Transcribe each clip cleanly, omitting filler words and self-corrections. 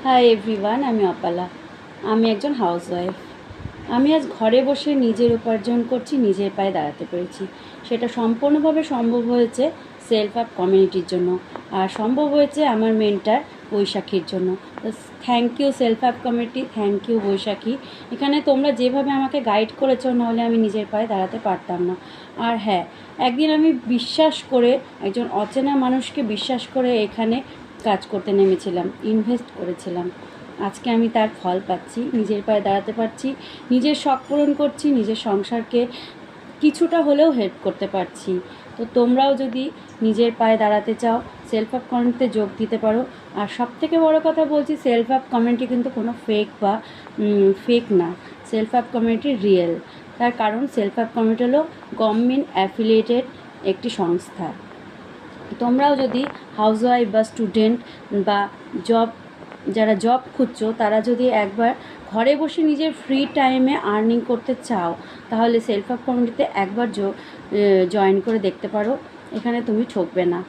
Hi everyone, আমি অপালা। আমি একজন হাউসওয়াইফ। আমি আজ ঘরে বসে নিজের উপার্জন করছি, নিজের পায়ে দাঁড়াতে পেরেছি। সেটা সম্পূর্ণভাবে সম্ভব হয়েছে সেলফ আপ কমিউনিটির জন্য, আর সম্ভব হয়েছে আমার মেন্টার বৈশাখীর জন্য। তো thank you self up community, thank you Baishakhi. এখানে তোমরা যেভাবে আমাকে গাইড করেছো, নাহলে আমি নিজের পায়ে দাঁড়াতে পারতাম না। আর হ্যাঁ, একদিন আমি বিশ্বাস করে, একজন অচেনা মানুষকে বিশ্বাস করে এখানে কাজ করতে নেমেছিলাম, ইনভেস্ট করেছিলাম। আজকে আমি তার ফল পাচ্ছি, নিজের পায়ে দাঁড়াতে পারছি, নিজের শখ পূরণ করছি, নিজের সংসারকে কিছুটা হলেও হেল্প করতে পারছি। তো তোমরাও যদি নিজের পায়ে দাঁড়াতে চাও, সেলফ আপ কমিউনিটিতে যোগ দিতে পারো। আর সবথেকে বড় কথা বলছি, সেলফ আপ কমিউনিটি কিন্তু কোনো ফেক না। Self up community real. তার কারণ সেলফ আপ কমিউনিটি হলো গভর্নমেন্ট অ্যাফিলিয়েটেড একটি সংস্থা। তোমরাও যদি হাউসওয়াইফ বা স্টুডেন্ট বা যারা জব খুঁজছো, তারা যদি একবার ঘরে বসে নিজের ফ্রি টাইমে আর্নিং করতে চাও, তাহলে সেলফ আপ কমিউনিটিতে একবার জয়েন করে দেখতে পারো। এখানে তুমি ঠকবে না,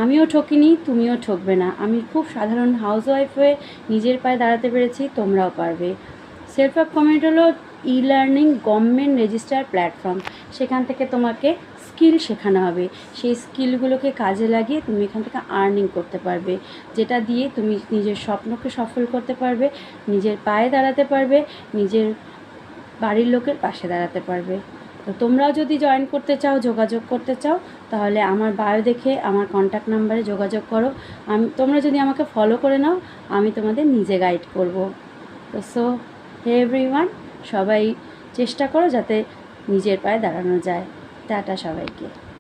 আমিও ঠকিনি, তুমিও ঠকবে না। আমি খুব সাধারণ হাউসওয়াইফ হয়ে নিজের পায়ে দাঁড়াতে পেরেছি, তোমরাও পারবে। সেলফ আপ কমিউনিটি হলো e learning government register platform. সেখান থেকে তোমাকে স্কিল শেখানো হবে। সেই স্কিলগুলোকে কাজে লাগিয়ে তুমি এখান থেকে আর্নিং করতে পারবে, যেটা দিয়ে তুমি নিজের স্বপ্নকে সফল করতে পারবে, নিজের পায়ে দাঁড়াতে পারবে, নিজের বাড়ির লোকের পাশে দাঁড়াতে পারবে। তো তোমরাও যদি জয়েন করতে চাও, যোগাযোগ করতে চাও, তাহলে আমার বায়ো দেখে আমার কন্ট্যাক্ট নাম্বারে যোগাযোগ করো। তোমরা যদি আমাকে ফলো করে নাও, আমি তোমাদের নিজে গাইড করব। তো হে এভরিওয়ান, সবাই চেষ্টা করো যাতে নিজের পায়ে দাঁড়ানো যায়। টাটা সবাইকে।